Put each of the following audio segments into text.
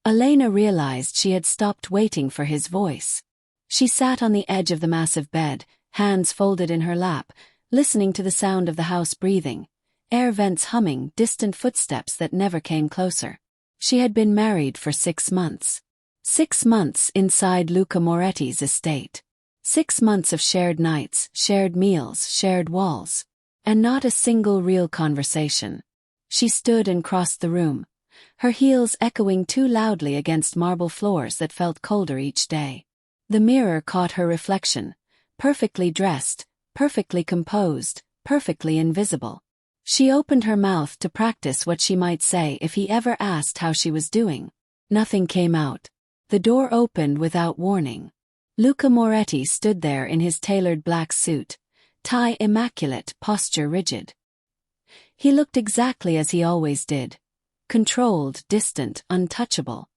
Elena realized she had stopped waiting for his voice. She sat on the edge of the massive bed, hands folded in her lap, listening to the sound of the house breathing, air vents humming, distant footsteps that never came closer. She had been married for 6 months. 6 months inside Luca Moretti's estate. 6 months of shared nights, shared meals, shared walls. And not a single real conversation. She stood and crossed the room, her heels echoing too loudly against marble floors that felt colder each day. The mirror caught her reflection, perfectly dressed, perfectly composed, perfectly invisible. She opened her mouth to practice what she might say if he ever asked how she was doing. Nothing came out. The door opened without warning. Luca Moretti stood there in his tailored black suit, tie immaculate, posture rigid. He looked exactly as he always did. Controlled, distant, untouchable.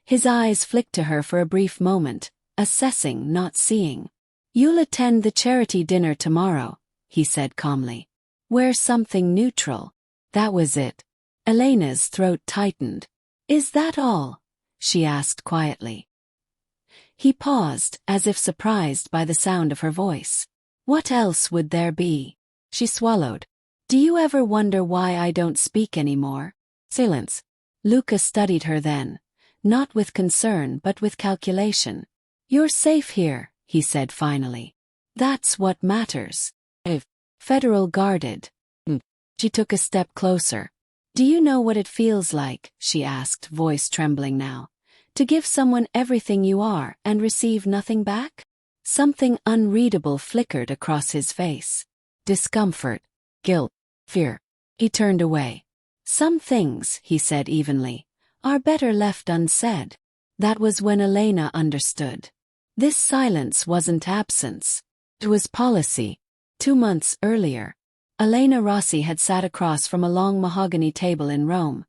His eyes flicked to her for a brief moment, assessing, not seeing. "You'll attend the charity dinner tomorrow," he said calmly. "Wear something neutral." That was it. Elena's throat tightened. "Is that all?" she asked quietly. He paused, as if surprised by the sound of her voice. "What else would there be?" She swallowed. "Do you ever wonder why I don't speak anymore?" Silence. Luca studied her then, not with concern but with calculation. "You're safe here," he said finally. "That's what matters." If Federal guarded. She took a step closer. "Do you know what it feels like," she asked, voice trembling now, "to give someone everything you are and receive nothing back?" Something unreadable flickered across his face. Discomfort, guilt, fear. He turned away. "Some things," he said evenly, "are better left unsaid." That was when Elena understood. This silence wasn't absence. It was policy. 2 months earlier, Elena Rossi had sat across from a long mahogany table in Rome,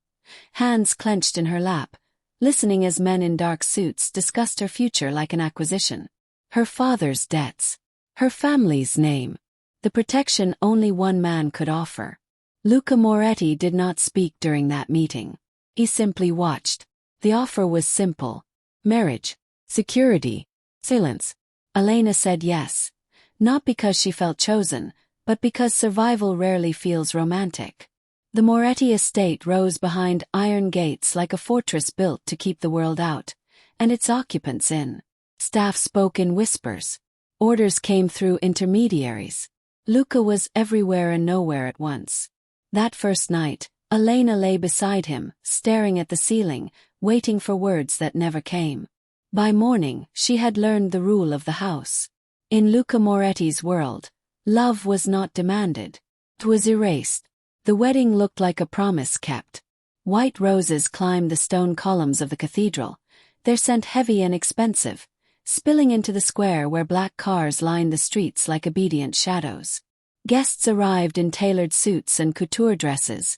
hands clenched in her lap, listening as men in dark suits discussed her future like an acquisition. Her father's debts, her family's name, the protection only one man could offer. Luca Moretti did not speak during that meeting. He simply watched. The offer was simple. Marriage, security, silence. Elena said yes, not because she felt chosen, but because survival rarely feels romantic. The Moretti estate rose behind iron gates like a fortress built to keep the world out, and its occupants in. Staff spoke in whispers. Orders came through intermediaries. Luca was everywhere and nowhere at once. That first night, Elena lay beside him, staring at the ceiling, waiting for words that never came. By morning, she had learned the rule of the house. In Luca Moretti's world, love was not demanded. It was erased. The wedding looked like a promise kept. White roses climbed the stone columns of the cathedral, their scent heavy and expensive, spilling into the square where black cars lined the streets like obedient shadows. Guests arrived in tailored suits and couture dresses,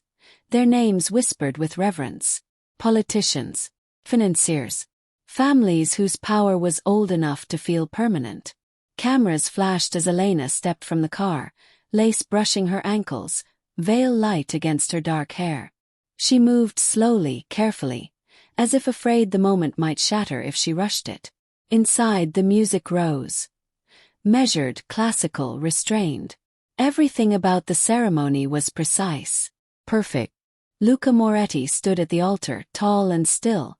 their names whispered with reverence. Politicians, financiers, families whose power was old enough to feel permanent. Cameras flashed as Elena stepped from the car, lace brushing her ankles, veil light against her dark hair. She moved slowly, carefully, as if afraid the moment might shatter if she rushed it. Inside, the music rose. Measured, classical, restrained. Everything about the ceremony was precise. Perfect. Luca Moretti stood at the altar, tall and still.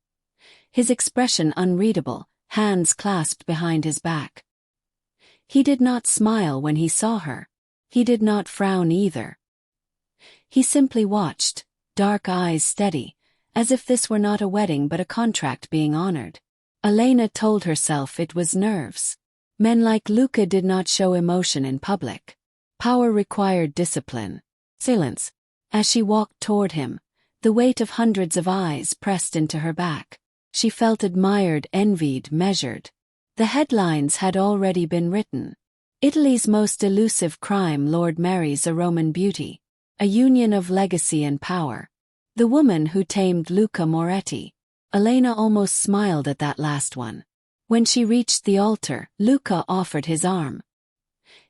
His expression unreadable, hands clasped behind his back. He did not smile when he saw her. He did not frown either. He simply watched, dark eyes steady, as if this were not a wedding but a contract being honored. Elena told herself it was nerves. Men like Luca did not show emotion in public. Power required discipline. Silence. As she walked toward him, the weight of hundreds of eyes pressed into her back. She felt admired, envied, measured. The headlines had already been written. Italy's most elusive crime lord marries a Roman beauty. A union of legacy and power. The woman who tamed Luca Moretti. Elena almost smiled at that last one. When she reached the altar, Luca offered his arm.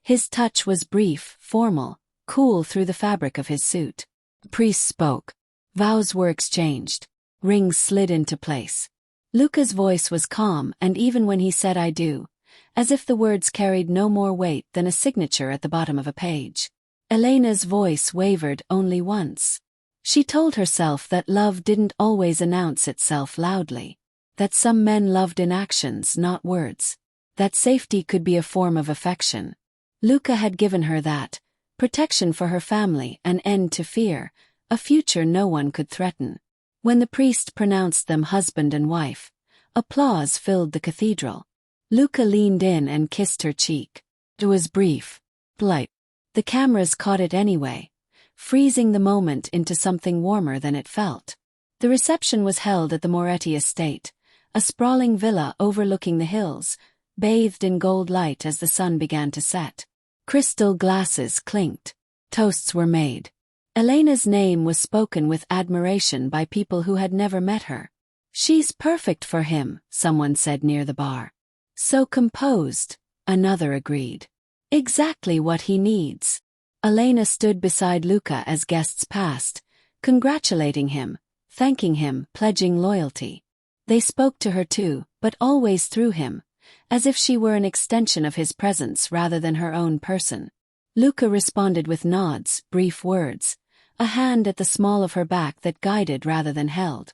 His touch was brief, formal, cool through the fabric of his suit. The priest spoke. Vows were exchanged. Rings slid into place. Luca's voice was calm, and even when he said "I do," as if the words carried no more weight than a signature at the bottom of a page. Elena's voice wavered only once. She told herself that love didn't always announce itself loudly. That some men loved in actions, not words. That safety could be a form of affection. Luca had given her that. Protection for her family, an end to fear, a future no one could threaten. When the priest pronounced them husband and wife, applause filled the cathedral. Luca leaned in and kissed her cheek. It was brief, polite. The cameras caught it anyway, freezing the moment into something warmer than it felt. The reception was held at the Moretti estate, a sprawling villa overlooking the hills, bathed in gold light as the sun began to set. Crystal glasses clinked. Toasts were made. Elena's name was spoken with admiration by people who had never met her. "She's perfect for him," someone said near the bar. "So composed," another agreed. "Exactly what he needs." Elena stood beside Luca as guests passed, congratulating him, thanking him, pledging loyalty. They spoke to her too, but always through him, as if she were an extension of his presence rather than her own person. Luca responded with nods, brief words, a hand at the small of her back that guided rather than held.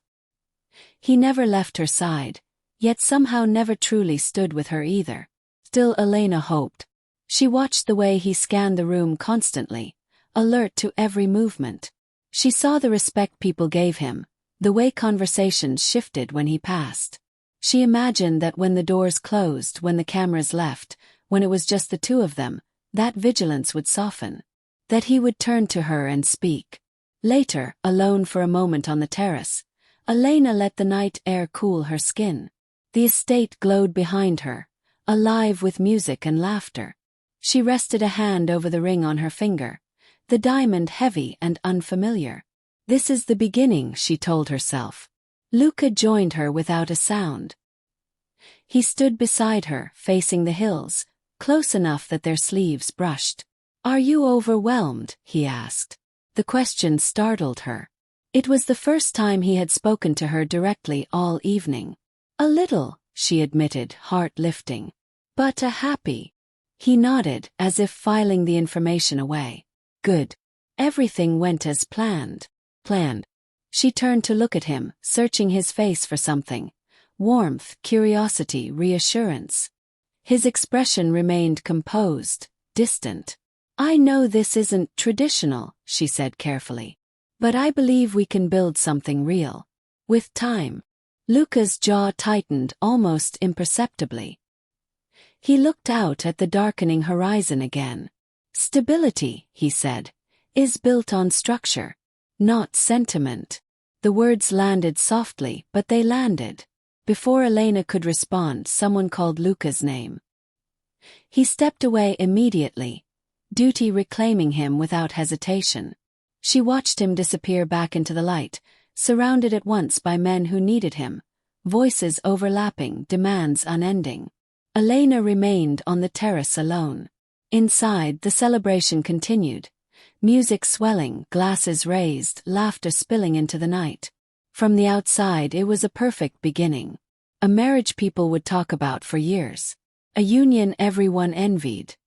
He never left her side, yet somehow never truly stood with her either. Still, Elena hoped. She watched the way he scanned the room constantly, alert to every movement. She saw the respect people gave him, the way conversations shifted when he passed. She imagined that when the doors closed, when the cameras left, when it was just the two of them, that vigilance would soften. That he would turn to her and speak. Later, alone for a moment on the terrace, Elena let the night air cool her skin. The estate glowed behind her, alive with music and laughter. She rested a hand over the ring on her finger, the diamond heavy and unfamiliar. This is the beginning, she told herself. Luca joined her without a sound. He stood beside her, facing the hills, close enough that their sleeves brushed. "Are you overwhelmed?" he asked. The question startled her. It was the first time he had spoken to her directly all evening. "A little," she admitted, heart lifting. "But happy." He nodded, as if filing the information away. "Good. Everything went as planned." Planned. She turned to look at him, searching his face for something. Warmth, curiosity, reassurance. His expression remained composed, distant. "I know this isn't traditional," she said carefully. "But I believe we can build something real. With time." Luca's jaw tightened almost imperceptibly. He looked out at the darkening horizon again. "Stability," he said, "is built on structure, not sentiment." The words landed softly, but they landed. Before Elena could respond, someone called Luca's name. He stepped away immediately, duty reclaiming him without hesitation. She watched him disappear back into the light, surrounded at once by men who needed him, voices overlapping, demands unending. Elena remained on the terrace alone. Inside, the celebration continued. Music swelling, glasses raised, laughter spilling into the night. From the outside, it was a perfect beginning. A marriage people would talk about for years. A union everyone envied.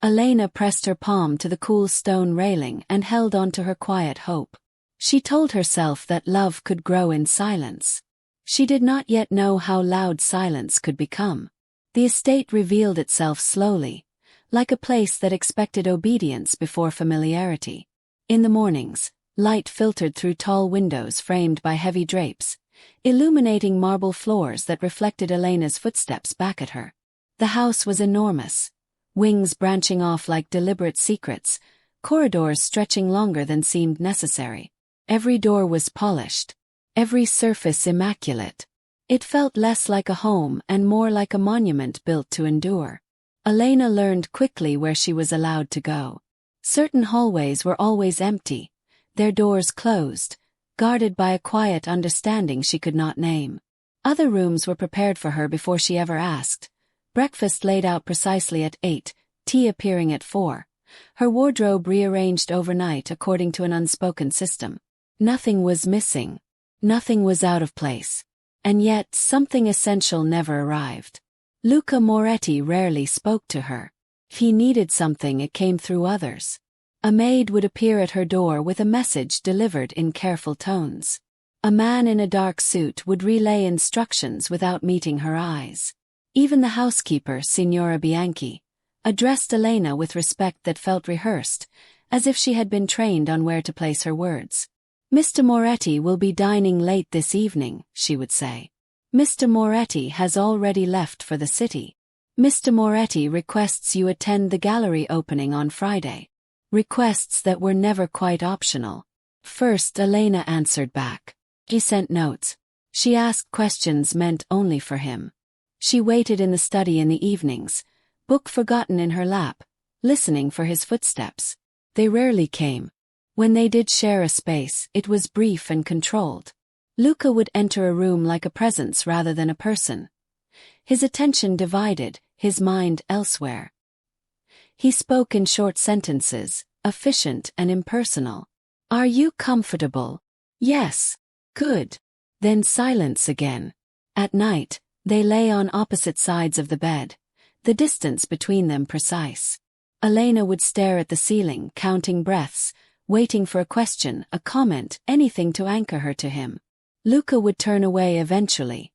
Elena pressed her palm to the cool stone railing and held on to her quiet hope. She told herself that love could grow in silence. She did not yet know how loud silence could become. The estate revealed itself slowly, like a place that expected obedience before familiarity. In the mornings, light filtered through tall windows framed by heavy drapes, illuminating marble floors that reflected Elena's footsteps back at her. The house was enormous, wings branching off like deliberate secrets, corridors stretching longer than seemed necessary. Every door was polished, every surface immaculate. It felt less like a home and more like a monument built to endure. Elena learned quickly where she was allowed to go. Certain hallways were always empty, their doors closed, guarded by a quiet understanding she could not name. Other rooms were prepared for her before she ever asked. Breakfast laid out precisely at 8, tea appearing at 4. Her wardrobe rearranged overnight according to an unspoken system. Nothing was missing. Nothing was out of place. And yet something essential never arrived. Luca Moretti rarely spoke to her. If he needed something, it came through others. A maid would appear at her door with a message delivered in careful tones. A man in a dark suit would relay instructions without meeting her eyes. Even the housekeeper, Signora Bianchi, addressed Elena with respect that felt rehearsed, as if she had been trained on where to place her words. "Mr. Moretti will be dining late this evening," she would say. "Mr. Moretti has already left for the city. Mr. Moretti requests you attend the gallery opening on Friday." Requests that were never quite optional. First, Elena answered back. He sent notes. She asked questions meant only for him. She waited in the study in the evenings, book forgotten in her lap, listening for his footsteps. They rarely came. When they did share a space, it was brief and controlled. Luca would enter a room like a presence rather than a person. His attention divided, his mind elsewhere. He spoke in short sentences, efficient and impersonal. "Are you comfortable?" "Yes." "Good." Then silence again. At night, they lay on opposite sides of the bed, the distance between them precise. Elena would stare at the ceiling, counting breaths, waiting for a question, a comment, anything to anchor her to him. Luca would turn away eventually,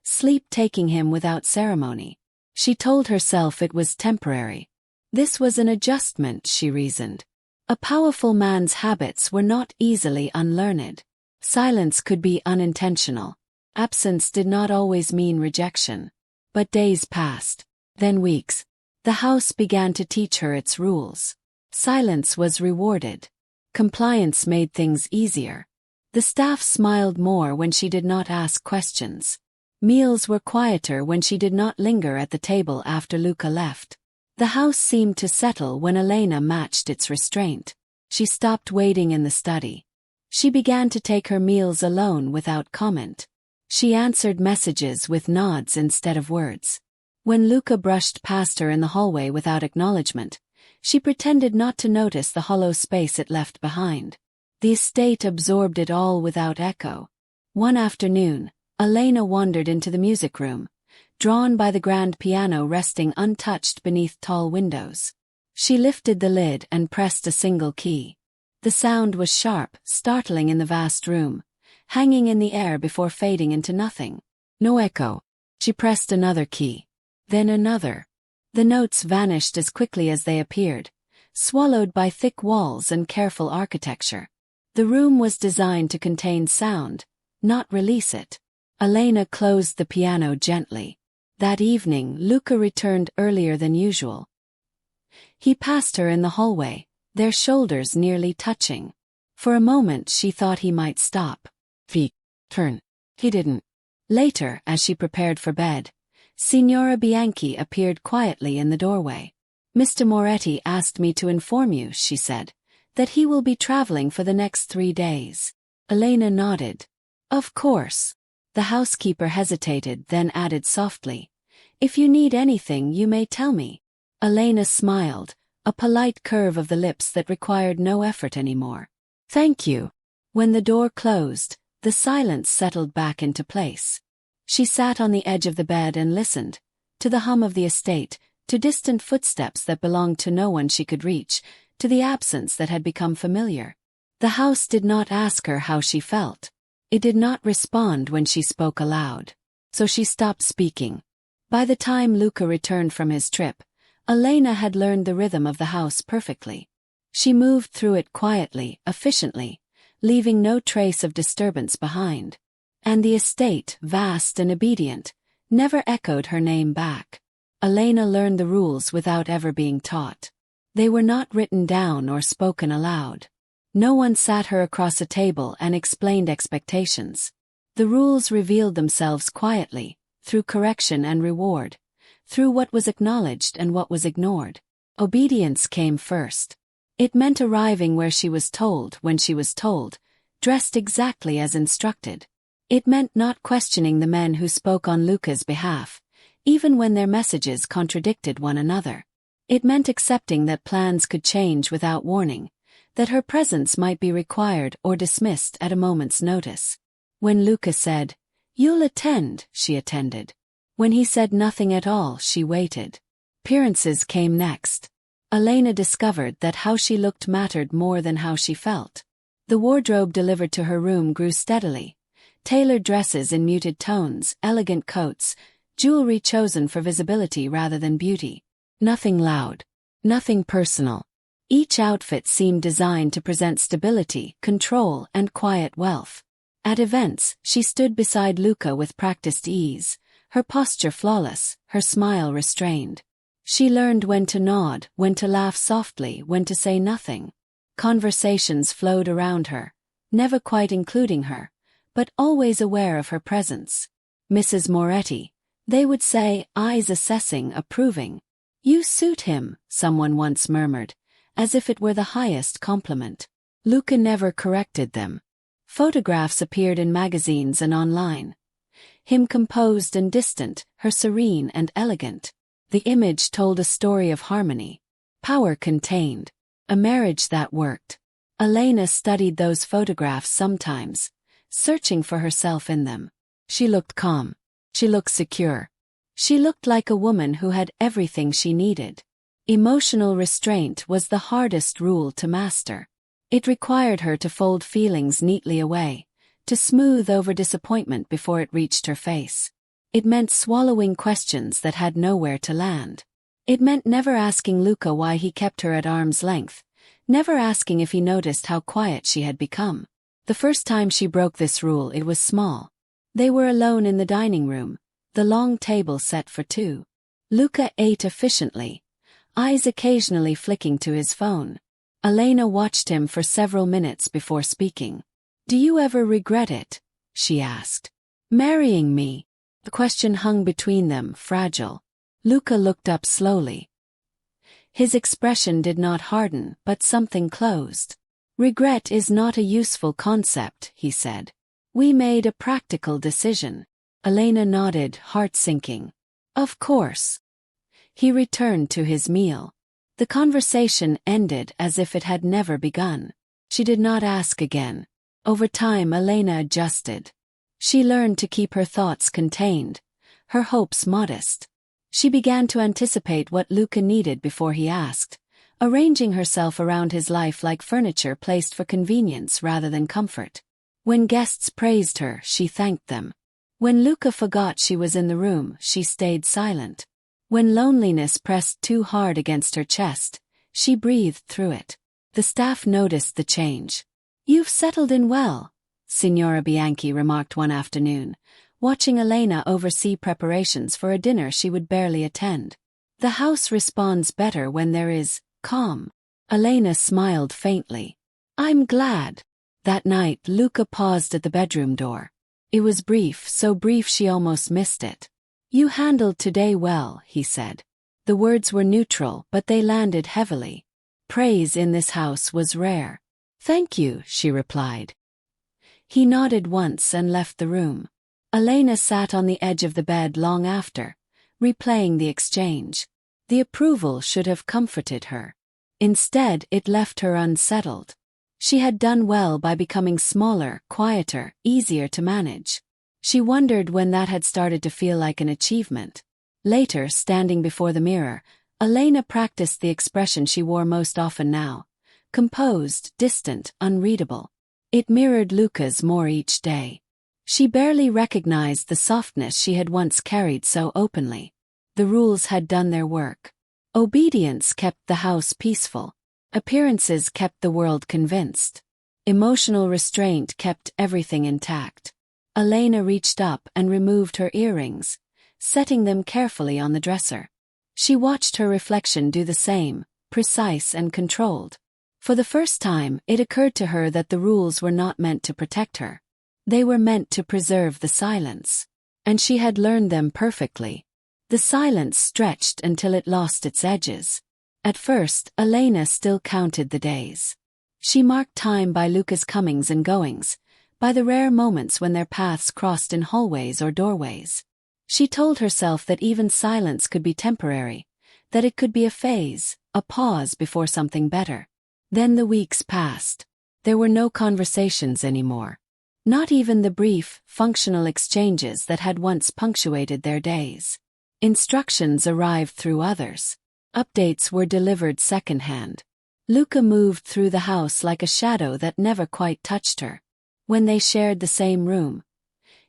sleep taking him without ceremony. She told herself it was temporary. This was an adjustment, she reasoned. A powerful man's habits were not easily unlearned. Silence could be unintentional. Absence did not always mean rejection. But days passed, then weeks. The house began to teach her its rules. Silence was rewarded. Compliance made things easier. The staff smiled more when she did not ask questions. Meals were quieter when she did not linger at the table after Luca left. The house seemed to settle when Elena matched its restraint. She stopped waiting in the study. She began to take her meals alone without comment. She answered messages with nods instead of words. When Luca brushed past her in the hallway without acknowledgement, she pretended not to notice the hollow space it left behind. The estate absorbed it all without echo. One afternoon, Elena wandered into the music room, drawn by the grand piano resting untouched beneath tall windows. She lifted the lid and pressed a single key. The sound was sharp, startling in the vast room, hanging in the air before fading into nothing. No echo. She pressed another key. Then another. The notes vanished as quickly as they appeared, swallowed by thick walls and careful architecture. The room was designed to contain sound, not release it. Elena closed the piano gently. That evening, Luca returned earlier than usual. He passed her in the hallway, their shoulders nearly touching. For a moment she thought he might stop. Turn. He didn't. Later, as she prepared for bed, Signora Bianchi appeared quietly in the doorway. "Mr. Moretti asked me to inform you," she said, "that he will be traveling for the next 3 days." Elena nodded. "Of course." The housekeeper hesitated, then added softly, "If you need anything, you may tell me." Elena smiled, a polite curve of the lips that required no effort anymore. "Thank you." When the door closed, the silence settled back into place. She sat on the edge of the bed and listened, to the hum of the estate, to distant footsteps that belonged to no one she could reach, to the absence that had become familiar. The house did not ask her how she felt. It did not respond when she spoke aloud. So she stopped speaking. By the time Luca returned from his trip, Elena had learned the rhythm of the house perfectly. She moved through it quietly, efficiently, leaving no trace of disturbance behind. And the estate, vast and obedient, never echoed her name back. Elena learned the rules without ever being taught. They were not written down or spoken aloud. No one sat her across a table and explained expectations. The rules revealed themselves quietly, through correction and reward, through what was acknowledged and what was ignored. Obedience came first. It meant arriving where she was told, when she was told, dressed exactly as instructed. It meant not questioning the men who spoke on Luca's behalf, even when their messages contradicted one another. It meant accepting that plans could change without warning, that her presence might be required or dismissed at a moment's notice. When Luca said, "You'll attend," she attended. When he said nothing at all, she waited. Appearances came next. Elena discovered that how she looked mattered more than how she felt. The wardrobe delivered to her room grew steadily. Tailored dresses in muted tones, elegant coats, jewelry chosen for visibility rather than beauty. Nothing loud. Nothing personal. Each outfit seemed designed to present stability, control, and quiet wealth. At events, she stood beside Luca with practiced ease, her posture flawless, her smile restrained. She learned when to nod, when to laugh softly, when to say nothing. Conversations flowed around her, never quite including her, but always aware of her presence. "Mrs. Moretti," they would say, eyes assessing, approving. "You suit him," someone once murmured, as if it were the highest compliment. Luca never corrected them. Photographs appeared in magazines and online. Him composed and distant, her serene and elegant. The image told a story of harmony. Power contained. A marriage that worked. Elena studied those photographs sometimes, searching for herself in them. She looked calm. She looked secure. She looked like a woman who had everything she needed. Emotional restraint was the hardest rule to master. It required her to fold feelings neatly away, to smooth over disappointment before it reached her face. It meant swallowing questions that had nowhere to land. It meant never asking Luca why he kept her at arm's length, never asking if he noticed how quiet she had become. The first time she broke this rule, it was small. They were alone in the dining room, the long table set for two. Luca ate efficiently, eyes occasionally flicking to his phone. Elena watched him for several minutes before speaking. "Do you ever regret it?" she asked. "Marrying me?" The question hung between them, fragile. Luca looked up slowly. His expression did not harden, but something closed. "Regret is not a useful concept," he said. "We made a practical decision." Elena nodded, heart sinking. "Of course." He returned to his meal. The conversation ended as if it had never begun. She did not ask again. Over time, Elena adjusted. She learned to keep her thoughts contained, her hopes modest. She began to anticipate what Luca needed before he asked, arranging herself around his life like furniture placed for convenience rather than comfort. When guests praised her, she thanked them. When Luca forgot she was in the room, she stayed silent. When loneliness pressed too hard against her chest, she breathed through it. The staff noticed the change. "You've settled in well," Signora Bianchi remarked one afternoon, watching Elena oversee preparations for a dinner she would barely attend. "The house responds better when there is calm." Elena smiled faintly. "I'm glad." That night, Luca paused at the bedroom door. It was brief, so brief she almost missed it. "You handled today well," he said. The words were neutral, but they landed heavily. Praise in this house was rare. "Thank you," she replied. He nodded once and left the room. Elena sat on the edge of the bed long after, replaying the exchange. The approval should have comforted her. Instead, it left her unsettled. She had done well by becoming smaller, quieter, easier to manage. She wondered when that had started to feel like an achievement. Later, standing before the mirror, Elena practiced the expression she wore most often now. Composed, distant, unreadable. It mirrored Luca's more each day. She barely recognized the softness she had once carried so openly. The rules had done their work. Obedience kept the house peaceful. Appearances kept the world convinced. Emotional restraint kept everything intact. Elena reached up and removed her earrings, setting them carefully on the dresser. She watched her reflection do the same, precise and controlled. For the first time, it occurred to her that the rules were not meant to protect her. They were meant to preserve the silence. And she had learned them perfectly. The silence stretched until it lost its edges. At first, Elena still counted the days. She marked time by Luca's comings and goings, by the rare moments when their paths crossed in hallways or doorways. She told herself that even silence could be temporary, that it could be a phase, a pause before something better. Then the weeks passed. There were no conversations anymore. Not even the brief, functional exchanges that had once punctuated their days. Instructions arrived through others. Updates were delivered secondhand. Luca moved through the house like a shadow that never quite touched her. When they shared the same room,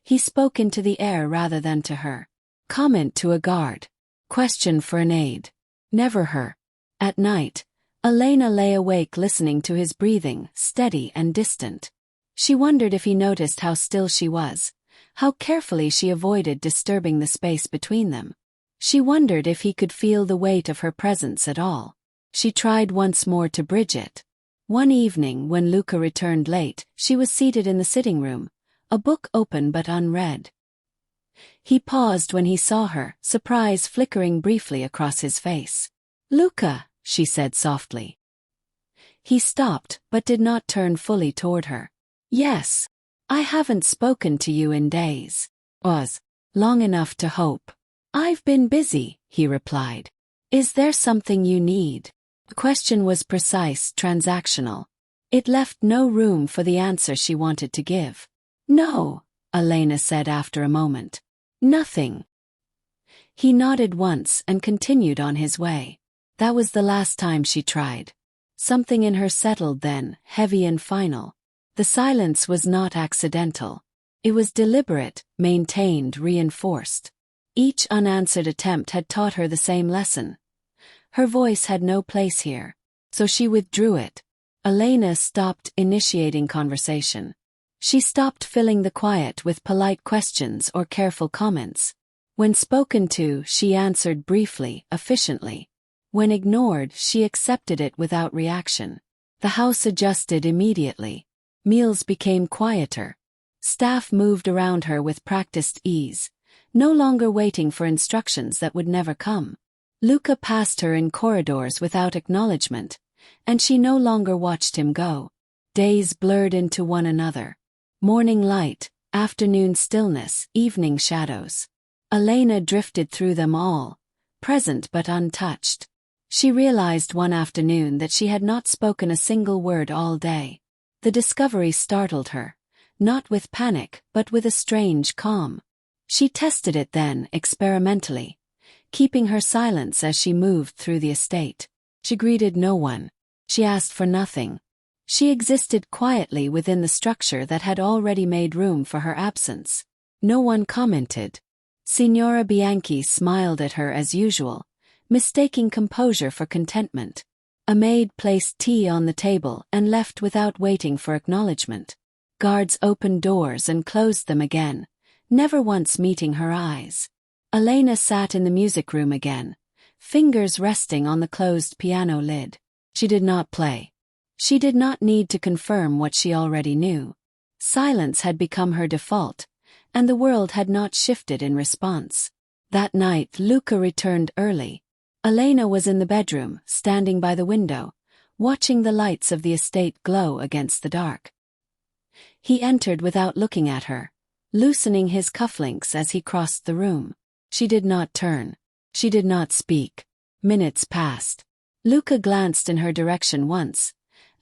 he spoke into the air rather than to her. Comment to a guard. Question for an aide. Never her. At night, Elena lay awake listening to his breathing, steady and distant. She wondered if he noticed how still she was, how carefully she avoided disturbing the space between them. She wondered if he could feel the weight of her presence at all. She tried once more to bridge it. One evening when Luca returned late, she was seated in the sitting room, a book open but unread. He paused when he saw her, surprise flickering briefly across his face. "Luca," she said softly. He stopped but did not turn fully toward her. "Yes. I haven't spoken to you in days. Was long enough to hope." "I've been busy," he replied. "Is there something you need?" The question was precise, transactional. It left no room for the answer she wanted to give. "No," Elena said after a moment. "Nothing." He nodded once and continued on his way. That was the last time she tried. Something in her settled then, heavy and final. The silence was not accidental. It was deliberate, maintained, reinforced. Each unanswered attempt had taught her the same lesson. Her voice had no place here, so she withdrew it. Elena stopped initiating conversation. She stopped filling the quiet with polite questions or careful comments. When spoken to, she answered briefly, efficiently. When ignored, she accepted it without reaction. The house adjusted immediately. Meals became quieter. Staff moved around her with practiced ease, no longer waiting for instructions that would never come. Luca passed her in corridors without acknowledgement, and she no longer watched him go. Days blurred into one another. Morning light, afternoon stillness, evening shadows. Elena drifted through them all, present but untouched. She realized one afternoon that she had not spoken a single word all day. The discovery startled her, not with panic but with a strange calm. She tested it then, experimentally, keeping her silence as she moved through the estate. She greeted no one. She asked for nothing. She existed quietly within the structure that had already made room for her absence. No one commented. Signora Bianchi smiled at her as usual, mistaking composure for contentment. A maid placed tea on the table and left without waiting for acknowledgement. Guards opened doors and closed them again, never once meeting her eyes. Elena sat in the music room again, fingers resting on the closed piano lid. She did not play. She did not need to confirm what she already knew. Silence had become her default, and the world had not shifted in response. That night Luca returned early. Elena was in the bedroom, standing by the window, watching the lights of the estate glow against the dark. He entered without looking at her, loosening his cufflinks as he crossed the room. She did not turn. She did not speak. Minutes passed. Luca glanced in her direction once,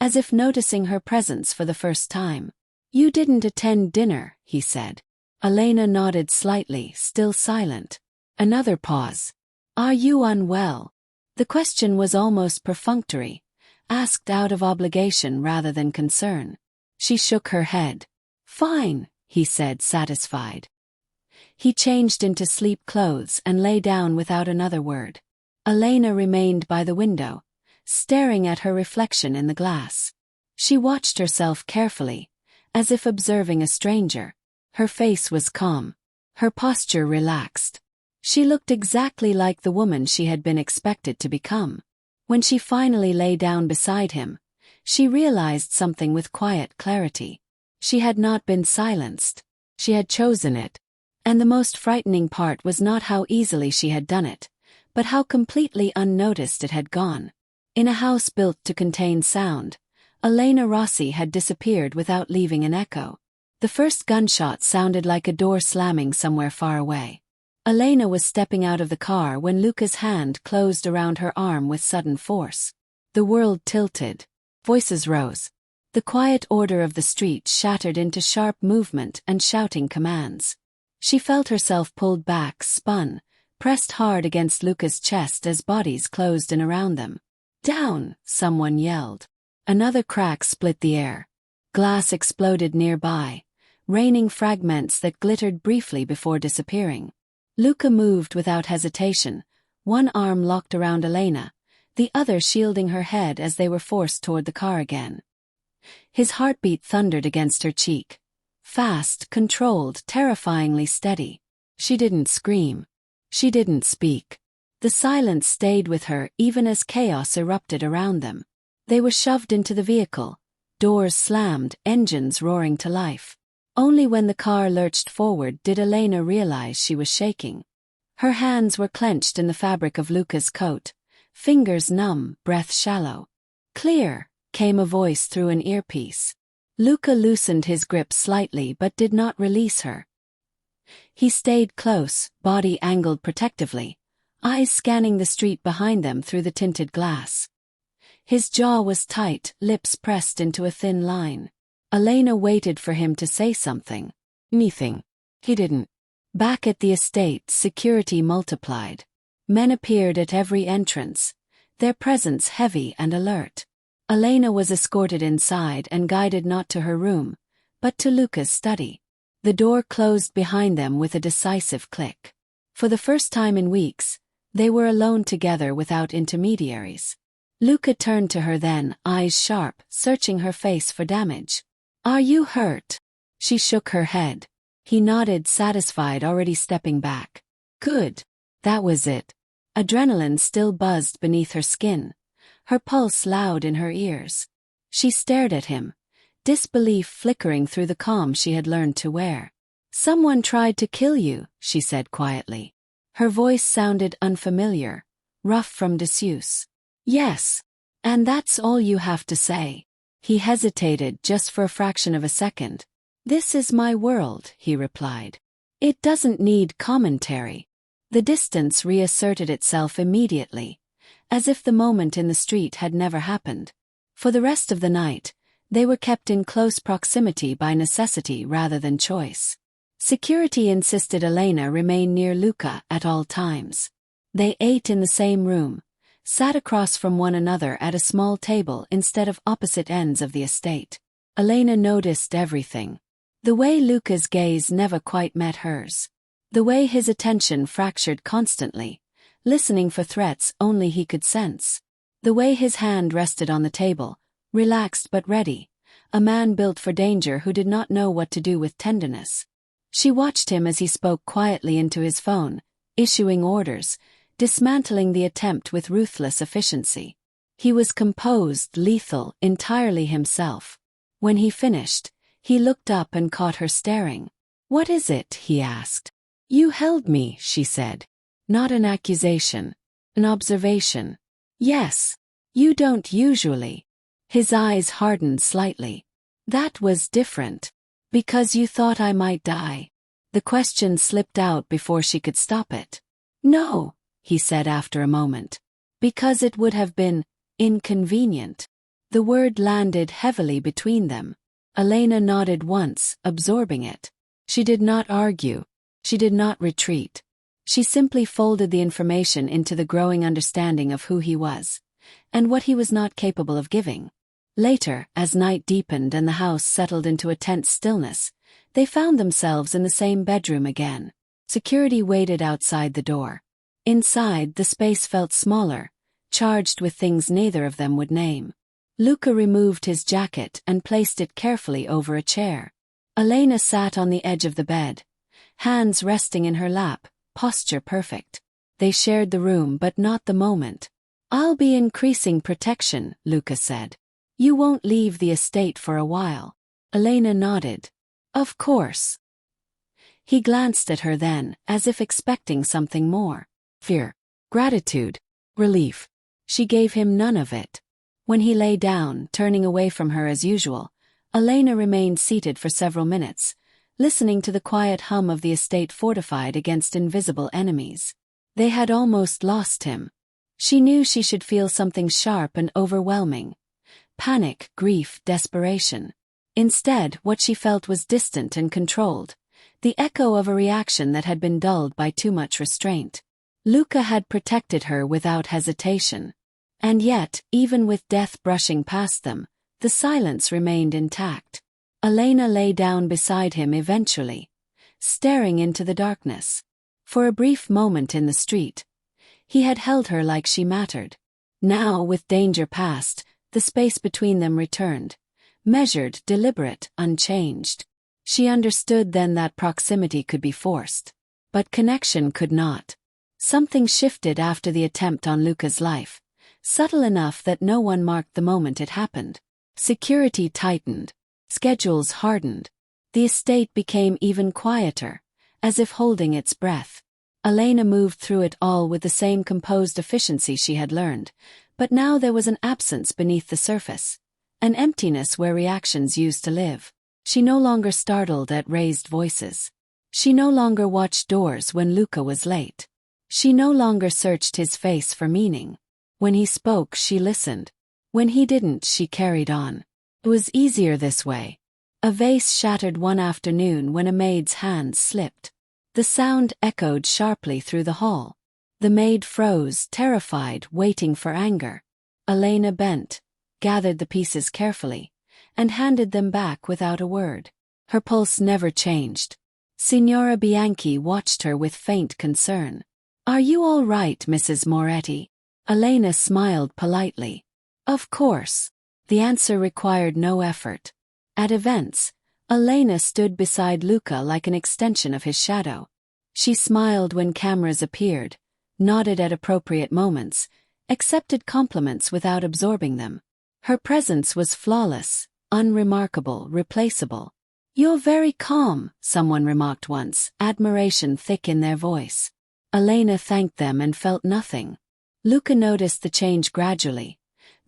as if noticing her presence for the first time. "You didn't attend dinner," he said. Elena nodded slightly, still silent. Another pause. "Are you unwell?" The question was almost perfunctory, asked out of obligation rather than concern. She shook her head. "Fine," he said, satisfied. He changed into sleep clothes and lay down without another word. Elena remained by the window, staring at her reflection in the glass. She watched herself carefully, as if observing a stranger. Her face was calm, her posture relaxed. She looked exactly like the woman she had been expected to become. When she finally lay down beside him, she realized something with quiet clarity. She had not been silenced. She had chosen it. And the most frightening part was not how easily she had done it, but how completely unnoticed it had gone. In a house built to contain sound, Elena Rossi had disappeared without leaving an echo. The first gunshot sounded like a door slamming somewhere far away. Elena was stepping out of the car when Luca's hand closed around her arm with sudden force. The world tilted. Voices rose. The quiet order of the street shattered into sharp movement and shouting commands. She felt herself pulled back, spun, pressed hard against Luca's chest as bodies closed in around them. "Down!" someone yelled. Another crack split the air. Glass exploded nearby, raining fragments that glittered briefly before disappearing. Luca moved without hesitation, one arm locked around Elena, the other shielding her head as they were forced toward the car again. His heartbeat thundered against her cheek. Fast, controlled, terrifyingly steady. She didn't scream. She didn't speak. The silence stayed with her even as chaos erupted around them. They were shoved into the vehicle, doors slammed, engines roaring to life. Only when the car lurched forward did Elena realize she was shaking. Her hands were clenched in the fabric of Luca's coat, fingers numb, breath shallow. "Clear," came a voice through an earpiece. Luca loosened his grip slightly but did not release her. He stayed close, body angled protectively, eyes scanning the street behind them through the tinted glass. His jaw was tight, lips pressed into a thin line. Elena waited for him to say something. Nothing. He didn't. Back at the estate, security multiplied. Men appeared at every entrance, their presence heavy and alert. Elena was escorted inside and guided not to her room, but to Luca's study. The door closed behind them with a decisive click. For the first time in weeks, they were alone together without intermediaries. Luca turned to her then, eyes sharp, searching her face for damage. "Are you hurt?" She shook her head. He nodded, satisfied, already stepping back. "Good." That was it. Adrenaline still buzzed beneath her skin, her pulse loud in her ears. She stared at him, disbelief flickering through the calm she had learned to wear. "Someone tried to kill you," she said quietly. Her voice sounded unfamiliar, rough from disuse. "Yes. And that's all you have to say." He hesitated just for a fraction of a second. "This is my world," he replied. "It doesn't need commentary." The distance reasserted itself immediately, as if the moment in the street had never happened. For the rest of the night, they were kept in close proximity by necessity rather than choice. Security insisted Elena remain near Luca at all times. They ate in the same room, sat across from one another at a small table instead of opposite ends of the estate. Elena noticed everything. The way Luca's gaze never quite met hers. The way his attention fractured constantly, listening for threats only he could sense. The way his hand rested on the table, relaxed but ready, a man built for danger who did not know what to do with tenderness. She watched him as he spoke quietly into his phone, issuing orders, dismantling the attempt with ruthless efficiency. He was composed, lethal, entirely himself. When he finished, he looked up and caught her staring. "What is it?" he asked. "You held me," she said. "Not an accusation. An observation." "Yes. You don't usually." His eyes hardened slightly. "That was different. Because you thought I might die." The question slipped out before she could stop it. "No," he said after a moment. "Because it would have been inconvenient." The word landed heavily between them. Elena nodded once, absorbing it. She did not argue. She did not retreat. She simply folded the information into the growing understanding of who he was, and what he was not capable of giving. Later, as night deepened and the house settled into a tense stillness, they found themselves in the same bedroom again. Security waited outside the door. Inside, the space felt smaller, charged with things neither of them would name. Luca removed his jacket and placed it carefully over a chair. Elena sat on the edge of the bed, hands resting in her lap, posture perfect. They shared the room but not the moment. "I'll be increasing protection," Luca said. "You won't leave the estate for a while." Elena nodded. "Of course." He glanced at her then, as if expecting something more. Fear, gratitude, relief. She gave him none of it. When he lay down, turning away from her as usual, Elena remained seated for several minutes, listening to the quiet hum of the estate fortified against invisible enemies. They had almost lost him. She knew she should feel something sharp and overwhelming, panic, grief, desperation. Instead, what she felt was distant and controlled, the echo of a reaction that had been dulled by too much restraint. Luca had protected her without hesitation. And yet, even with death brushing past them, the silence remained intact. Elena lay down beside him eventually, staring into the darkness. For a brief moment in the street, he had held her like she mattered. Now, with danger past, the space between them returned, measured, deliberate, unchanged. She understood then that proximity could be forced, but connection could not. Something shifted after the attempt on Luca's life, subtle enough that no one marked the moment it happened. Security tightened, schedules hardened. The estate became even quieter, as if holding its breath. Elena moved through it all with the same composed efficiency she had learned, but now there was an absence beneath the surface, an emptiness where reactions used to live. She no longer startled at raised voices. She no longer watched doors when Luca was late. She no longer searched his face for meaning. When he spoke, she listened. When he didn't, she carried on. It was easier this way. A vase shattered one afternoon when a maid's hand slipped. The sound echoed sharply through the hall. The maid froze, terrified, waiting for anger. Elena bent, gathered the pieces carefully, and handed them back without a word. Her pulse never changed. Signora Bianchi watched her with faint concern. "Are you all right, Mrs. Moretti?" Elena smiled politely. Of course. The answer required no effort. At events, Elena stood beside Luca like an extension of his shadow. She smiled when cameras appeared, nodded at appropriate moments, accepted compliments without absorbing them. Her presence was flawless, unremarkable, replaceable. "You're very calm," someone remarked once, admiration thick in their voice. Elena thanked them and felt nothing. Luca noticed the change gradually,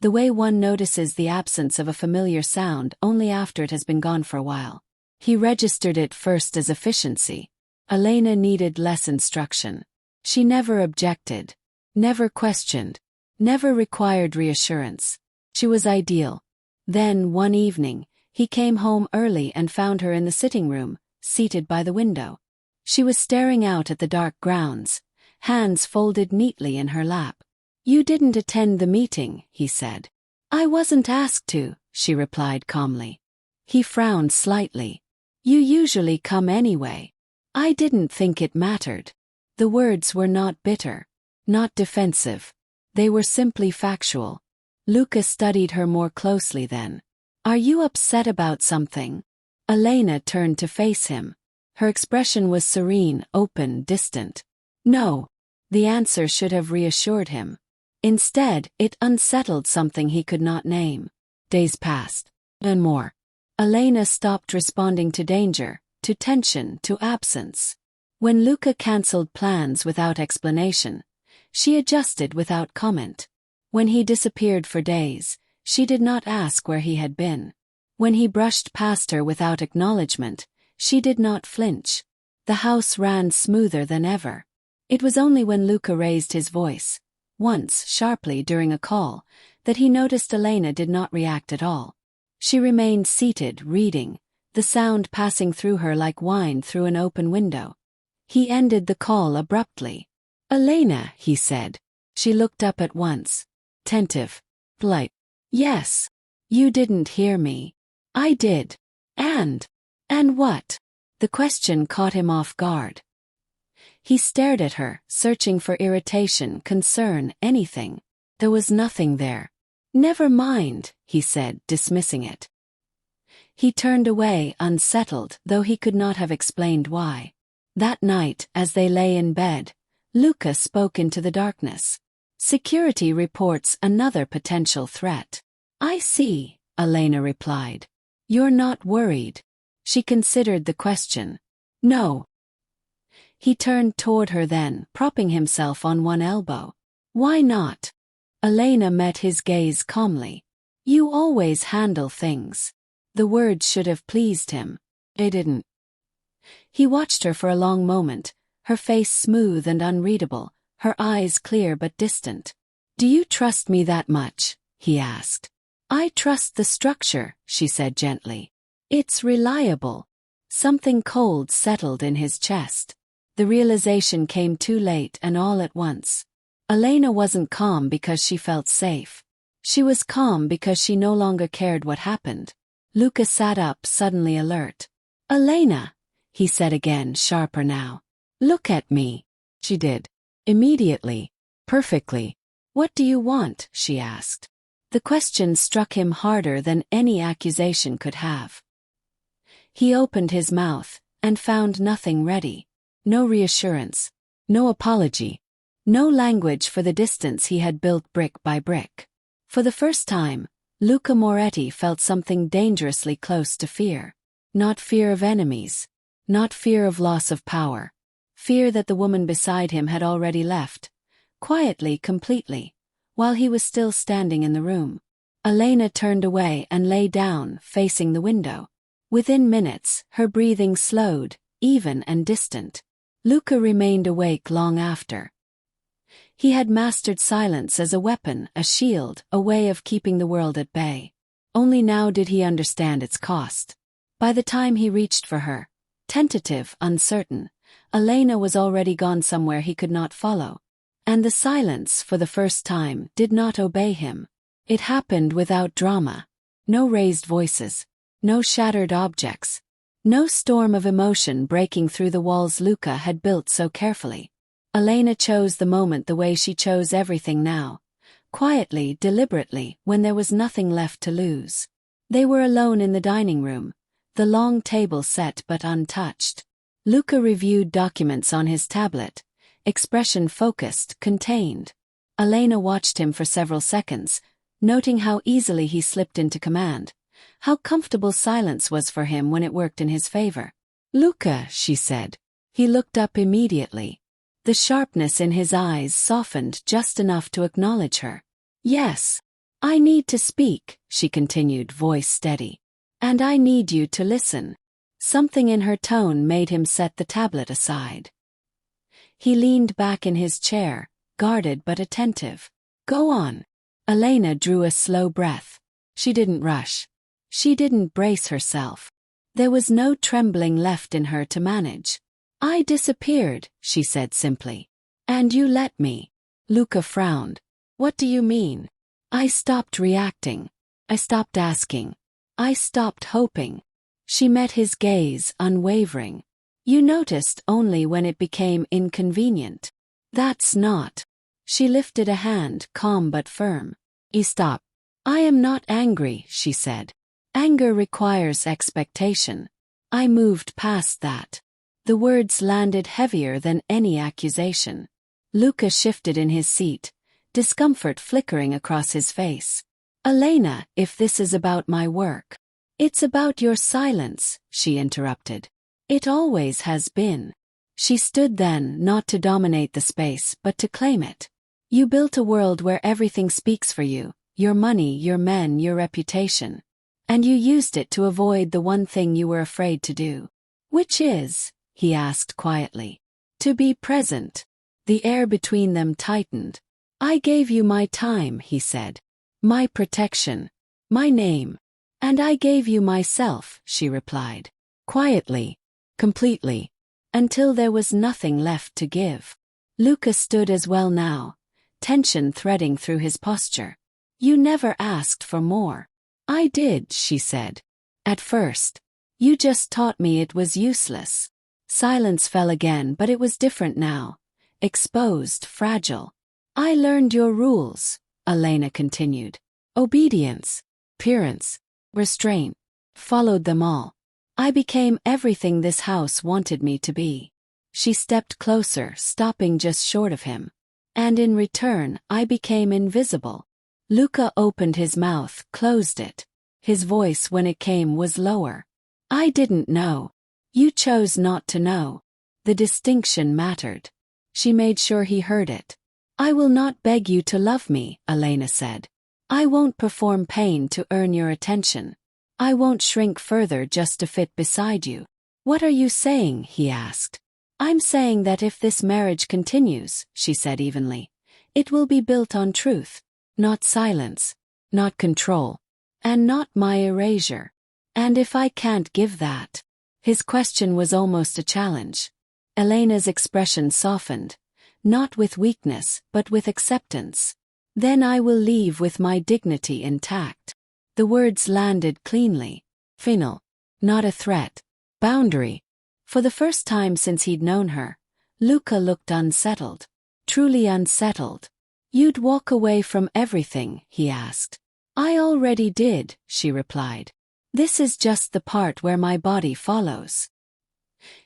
the way one notices the absence of a familiar sound only after it has been gone for a while. He registered it first as efficiency. Elena needed less instruction. She never objected, never questioned, never required reassurance. She was ideal. Then, one evening, he came home early and found her in the sitting room, seated by the window. She was staring out at the dark grounds, hands folded neatly in her lap. "You didn't attend the meeting," he said. "I wasn't asked to," she replied calmly. He frowned slightly. "You usually come anyway." "I didn't think it mattered." The words were not bitter, not defensive. They were simply factual. Luca studied her more closely then. "Are you upset about something?" Elena turned to face him. Her expression was serene, open, distant. "No." The answer should have reassured him. Instead, it unsettled something he could not name. Days passed, and more. Elena stopped responding to danger, to tension, to absence. When Luca cancelled plans without explanation, she adjusted without comment. When he disappeared for days, she did not ask where he had been. When he brushed past her without acknowledgement, she did not flinch. The house ran smoother than ever. It was only when Luca raised his voice, once sharply during a call, that he noticed Elena did not react at all. She remained seated, reading, the sound passing through her like wine through an open window. He ended the call abruptly. "Elena," he said. She looked up at once. Attentive. Polite. "Yes. You didn't hear me." "I did." And what?" The question caught him off guard. He stared at her, searching for irritation, concern, anything. There was nothing there. "Never mind," he said, dismissing it. He turned away, unsettled, though he could not have explained why. That night, as they lay in bed, Luca spoke into the darkness. "Security reports another potential threat." "I see," Elena replied. "You're not worried?" She considered the question. "No." He turned toward her then, propping himself on one elbow. "Why not?" Elena met his gaze calmly. "You always handle things." The words should have pleased him. They didn't. He watched her for a long moment, her face smooth and unreadable, her eyes clear but distant. "Do you trust me that much?" he asked. I trust the structure, she said gently. It's reliable. Something cold settled in his chest. The realization came too late and all at once. Elena wasn't calm because she felt safe. She was calm because she no longer cared what happened. Luca sat up, suddenly alert. Elena, he said again, sharper now. Look at me. She did. Immediately. Perfectly. What do you want? She asked. The question struck him harder than any accusation could have. He opened his mouth and found nothing ready. No reassurance. No apology. No language for the distance he had built brick by brick. For the first time, Luca Moretti felt something dangerously close to fear. Not fear of enemies. Not fear of loss of power. Fear that the woman beside him had already left. Quietly, completely. While he was still standing in the room. Elena turned away and lay down, facing the window. Within minutes, her breathing slowed, even and distant. Luca remained awake long after. He had mastered silence as a weapon, a shield, a way of keeping the world at bay. Only now did he understand its cost. By the time he reached for her, tentative, uncertain, Elena was already gone somewhere he could not follow. And the silence, for the first time, did not obey him. It happened without drama. No raised voices. No shattered objects. No storm of emotion breaking through the walls Luca had built so carefully. Elena chose the moment the way she chose everything now. Quietly, deliberately, when there was nothing left to lose. They were alone in the dining room. The long table set but untouched. Luca reviewed documents on his tablet. Expression focused, contained. Elena watched him for several seconds, noting how easily he slipped into command. How comfortable silence was for him when it worked in his favor. Luca, she said. He looked up immediately. The sharpness in his eyes softened just enough to acknowledge her. Yes. I need to speak, she continued, voice steady. And I need you to listen. Something in her tone made him set the tablet aside. He leaned back in his chair, guarded but attentive. Go on. Elena drew a slow breath. She didn't rush. She didn't brace herself. There was no trembling left in her to manage. I disappeared, she said simply. And you let me. Luca frowned. What do you mean? I stopped reacting. I stopped asking. I stopped hoping. She met his gaze, unwavering. You noticed only when it became inconvenient. That's not. She lifted a hand, calm but firm. Stop. I am not angry, she said. Anger requires expectation. I moved past that. The words landed heavier than any accusation. Luca shifted in his seat, discomfort flickering across his face. Elena, if this is about my work. It's about your silence, she interrupted. It always has been. She stood then, not to dominate the space, but to claim it. You built a world where everything speaks for you, your money, your men, your reputation. And you used it to avoid the one thing you were afraid to do. Which is, he asked quietly. To be present. The air between them tightened. I gave you my time, he said. My protection. My name. And I gave you myself, she replied. Quietly. Completely. Until there was nothing left to give. Luca stood as well now, tension threading through his posture. You never asked for more. I did, she said. At first. You just taught me it was useless. Silence fell again, but it was different now. Exposed, fragile. I learned your rules, Elena continued. Obedience, appearance, restraint. Followed them all. I became everything this house wanted me to be. She stepped closer, stopping just short of him. And in return, I became invisible. Luca opened his mouth, closed it. His voice when it came was lower. I didn't know. You chose not to know. The distinction mattered. She made sure he heard it. I will not beg you to love me, Elena said. I won't perform pain to earn your attention. I won't shrink further just to fit beside you. What are you saying? He asked. I'm saying that if this marriage continues, she said evenly, it will be built on truth, not silence, not control. And not my erasure. And if I can't give that? His question was almost a challenge. Elena's expression softened, not with weakness, but with acceptance. Then I will leave with my dignity intact. The words landed cleanly. Final. Not a threat. Boundary. For the first time since he'd known her, Luca looked unsettled. Truly unsettled. You'd walk away from everything, he asked. I already did, she replied. This is just the part where my body follows.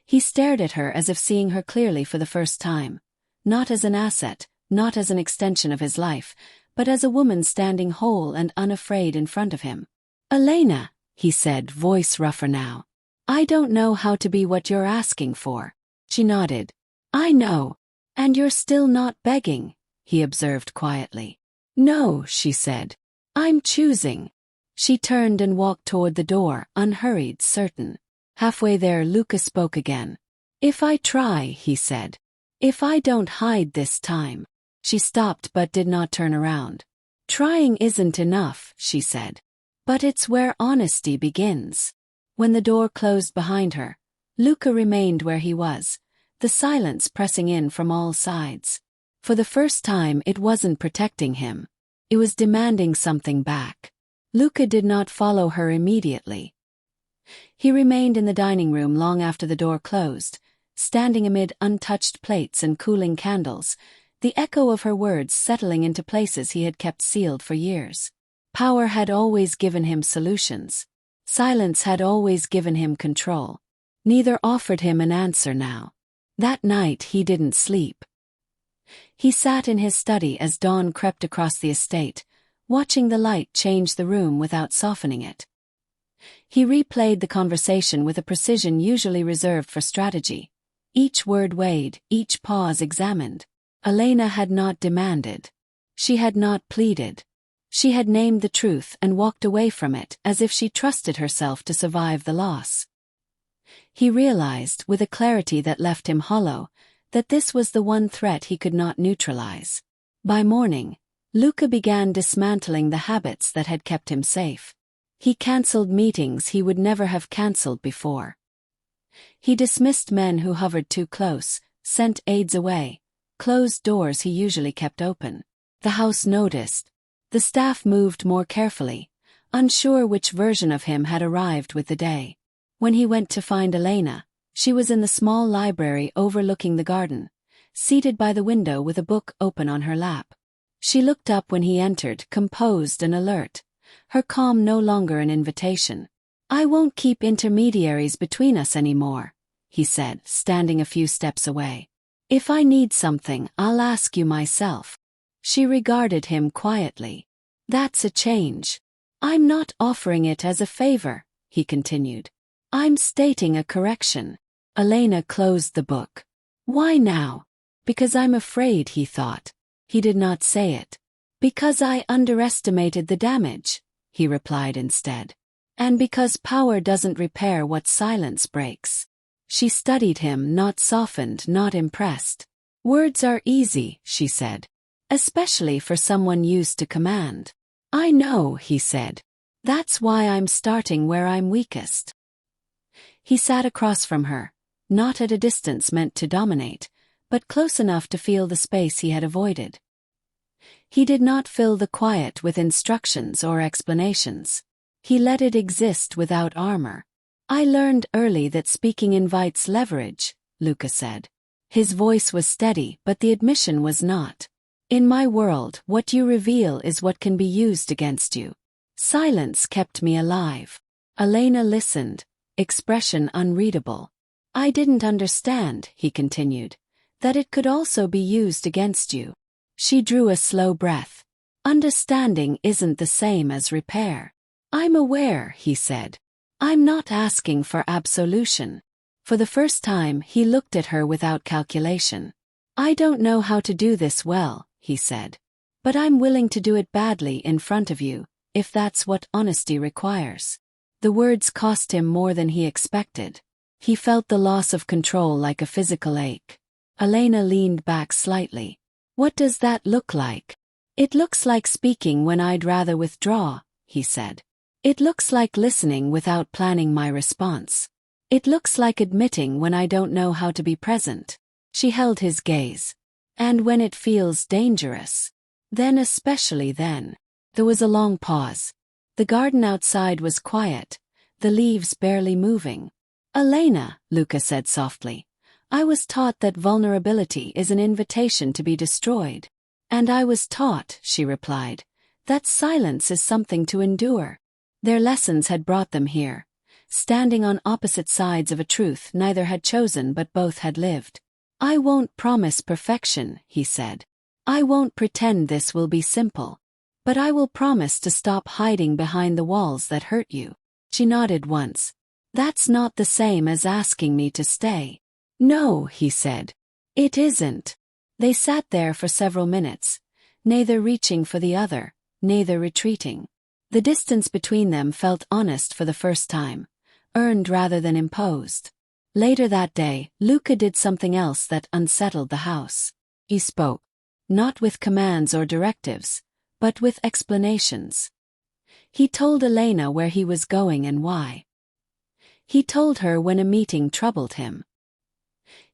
He stared at her as if seeing her clearly for the first time. Not as an asset, not as an extension of his life, but as a woman standing whole and unafraid in front of him. Elena, he said, voice rougher now. I don't know how to be what you're asking for. She nodded. I know. And you're still not begging, he observed quietly. No, she said. I'm choosing. She turned and walked toward the door, unhurried, certain. Halfway there, Luca spoke again. If I try, he said. If I don't hide this time. She stopped but did not turn around. Trying isn't enough, she said. But it's where honesty begins. When the door closed behind her, Luca remained where he was, the silence pressing in from all sides. For the first time, it wasn't protecting him. It was demanding something back. Luca did not follow her immediately. He remained in the dining room long after the door closed, standing amid untouched plates and cooling candles, the echo of her words settling into places he had kept sealed for years. Power had always given him solutions. Silence had always given him control. Neither offered him an answer now. That night he didn't sleep. He sat in his study as dawn crept across the estate, watching the light change the room without softening it. He replayed the conversation with a precision usually reserved for strategy. Each word weighed, each pause examined. Elena had not demanded. She had not pleaded. She had named the truth and walked away from it as if she trusted herself to survive the loss. He realized, with a clarity that left him hollow, that this was the one threat he could not neutralize. By morning, Luca began dismantling the habits that had kept him safe. He cancelled meetings he would never have cancelled before. He dismissed men who hovered too close, sent aides away, closed doors he usually kept open. The house noticed. The staff moved more carefully, unsure which version of him had arrived with the day. When he went to find Elena, she was in the small library overlooking the garden, seated by the window with a book open on her lap. She looked up when he entered, composed and alert, her calm no longer an invitation. I won't keep intermediaries between us anymore, he said, standing a few steps away. If I need something, I'll ask you myself. She regarded him quietly. That's a change. I'm not offering it as a favor, he continued. I'm stating a correction. Elena closed the book. Why now? Because I'm afraid, he thought. He did not say it. Because I underestimated the damage, he replied instead. And because power doesn't repair what silence breaks. She studied him, not softened, not impressed. Words are easy, she said. Especially for someone used to command. I know, he said. That's why I'm starting where I'm weakest. He sat across from her, not at a distance meant to dominate, but close enough to feel the space he had avoided. He did not fill the quiet with instructions or explanations. He let it exist without armor. I learned early that speaking invites leverage, Luca said. His voice was steady, but the admission was not. In my world, what you reveal is what can be used against you. Silence kept me alive. Elena listened, expression unreadable. I didn't understand, he continued, that it could also be used against you. She drew a slow breath. Understanding isn't the same as repair. I'm aware, he said. I'm not asking for absolution. For the first time, he looked at her without calculation. I don't know how to do this well, he said. But I'm willing to do it badly in front of you, if that's what honesty requires. The words cost him more than he expected. He felt the loss of control like a physical ache. Elena leaned back slightly. What does that look like? It looks like speaking when I'd rather withdraw, he said. It looks like listening without planning my response. It looks like admitting when I don't know how to be present. She held his gaze. And when it feels dangerous. Then, especially then. There was a long pause. The garden outside was quiet, the leaves barely moving. Elena, Luca said softly, I was taught that vulnerability is an invitation to be destroyed. And I was taught, she replied, that silence is something to endure. Their lessons had brought them here, standing on opposite sides of a truth neither had chosen but both had lived. I won't promise perfection, he said. I won't pretend this will be simple. But I will promise to stop hiding behind the walls that hurt you. She nodded once. That's not the same as asking me to stay. No, he said. It isn't. They sat there for several minutes, neither reaching for the other, neither retreating. The distance between them felt honest for the first time, earned rather than imposed. Later that day, Luca did something else that unsettled the house. He spoke, not with commands or directives, but with explanations. He told Elena where he was going and why. He told her when a meeting troubled him.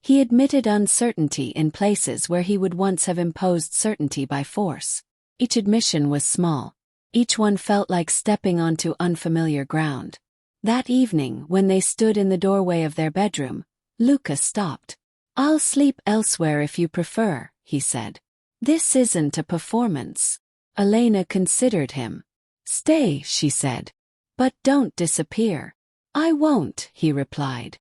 He admitted uncertainty in places where he would once have imposed certainty by force. Each admission was small. Each one felt like stepping onto unfamiliar ground. That evening, when they stood in the doorway of their bedroom, Luca stopped. I'll sleep elsewhere if you prefer, he said. This isn't a performance. Elena considered him. Stay, she said. But don't disappear. I won't, he replied.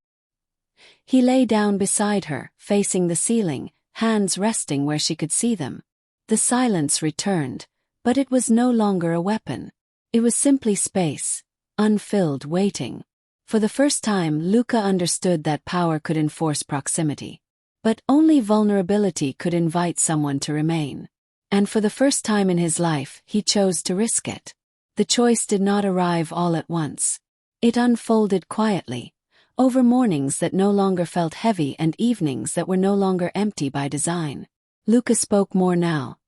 He lay down beside her, facing the ceiling, hands resting where she could see them. The silence returned, but it was no longer a weapon. It was simply space, unfilled waiting. For the first time, Luca understood that power could enforce proximity. But only vulnerability could invite someone to remain. And for the first time in his life, he chose to risk it. The choice did not arrive all at once. It unfolded quietly, over mornings that no longer felt heavy and evenings that were no longer empty by design. Luca spoke more now.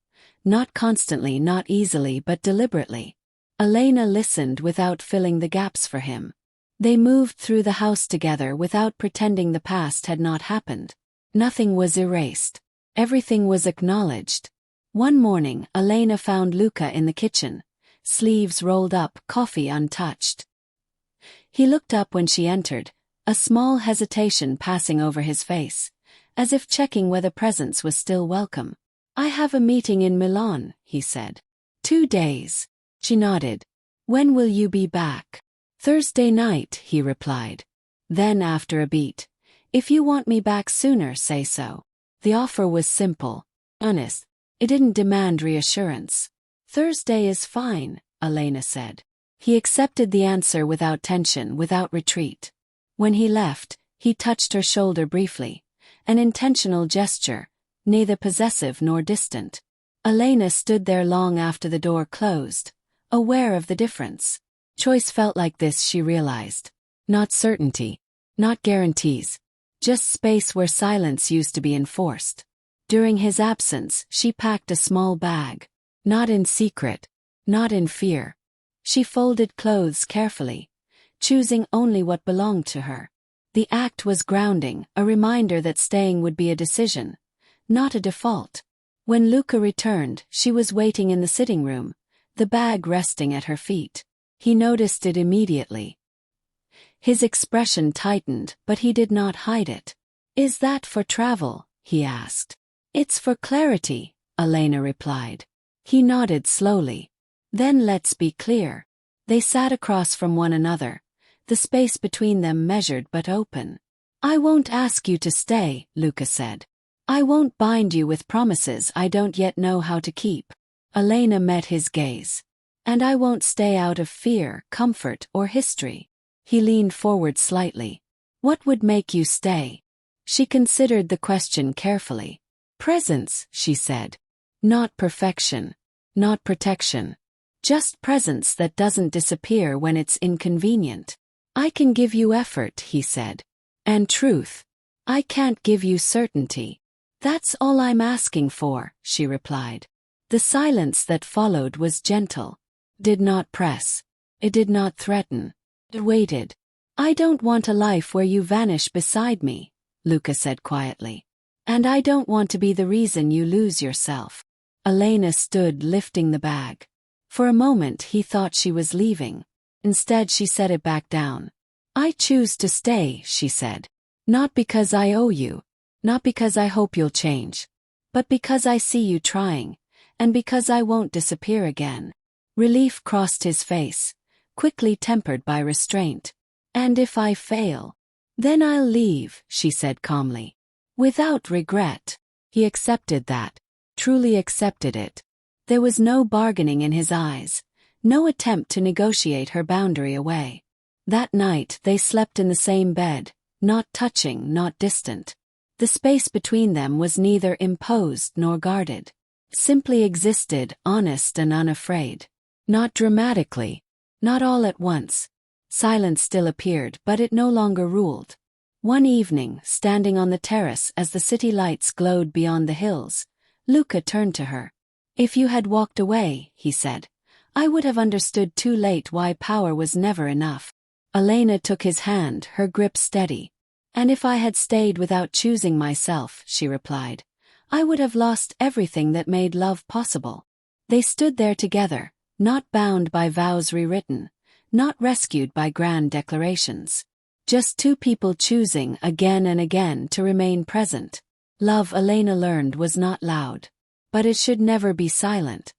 Not constantly, not easily, but deliberately. Elena listened without filling the gaps for him. They moved through the house together without pretending the past had not happened. Nothing was erased. Everything was acknowledged. One morning, Elena found Luca in the kitchen, sleeves rolled up, coffee untouched. He looked up when she entered, a small hesitation passing over his face, as if checking whether presence was still welcome. I have a meeting in Milan, he said. 2 days. She nodded. When will you be back? Thursday night, he replied. Then after a beat. If you want me back sooner, say so. The offer was simple, honest. It didn't demand reassurance. Thursday is fine, Elena said. He accepted the answer without tension, without retreat. When he left, he touched her shoulder briefly, an intentional gesture, neither possessive nor distant. Elena stood there long after the door closed, aware of the difference. Choice felt like this, she realized. Not certainty, not guarantees, just space where silence used to be enforced. During his absence, she packed a small bag. Not in secret, not in fear. She folded clothes carefully, choosing only what belonged to her. The act was grounding, a reminder that staying would be a decision, not a default. When Luca returned, she was waiting in the sitting room, the bag resting at her feet. He noticed it immediately. His expression tightened, but he did not hide it. Is that for travel? He asked. It's for clarity, Elena replied. He nodded slowly. Then let's be clear. They sat across from one another, the space between them measured but open. I won't ask you to stay, Luca said. I won't bind you with promises I don't yet know how to keep. Elena met his gaze. And I won't stay out of fear, comfort, or history. He leaned forward slightly. What would make you stay? She considered the question carefully. Presence, she said. Not perfection. Not protection. Just presence that doesn't disappear when it's inconvenient. I can give you effort, he said. And truth. I can't give you certainty. That's all I'm asking for, she replied. The silence that followed was gentle. Did not press. It did not threaten. It waited. "I don't want a life where you vanish beside me," Luca said quietly. "And I don't want to be the reason you lose yourself." Elena stood lifting the bag. For a moment he thought she was leaving. Instead she set it back down. "I choose to stay," she said. "Not because I owe you. Not because I hope you'll change. But because I see you trying. And because I won't disappear again." Relief crossed his face, quickly tempered by restraint. "And if I fail? Then I'll leave," she said calmly. Without regret. He accepted that. Truly accepted it. There was no bargaining in his eyes, no attempt to negotiate her boundary away. That night they slept in the same bed, not touching, not distant. The space between them was neither imposed nor guarded. Simply existed, honest and unafraid. Not dramatically. Not all at once. Silence still appeared, but it no longer ruled. One evening, standing on the terrace as the city lights glowed beyond the hills, Luca turned to her. "If you had walked away," he said, "I would have understood too late why power was never enough." Elena took his hand, her grip steady. "And if I had stayed without choosing myself," she replied, "I would have lost everything that made love possible." They stood there together, not bound by vows rewritten, not rescued by grand declarations. Just two people choosing again and again to remain present. Love, Elena learned, was not loud. But it should never be silent.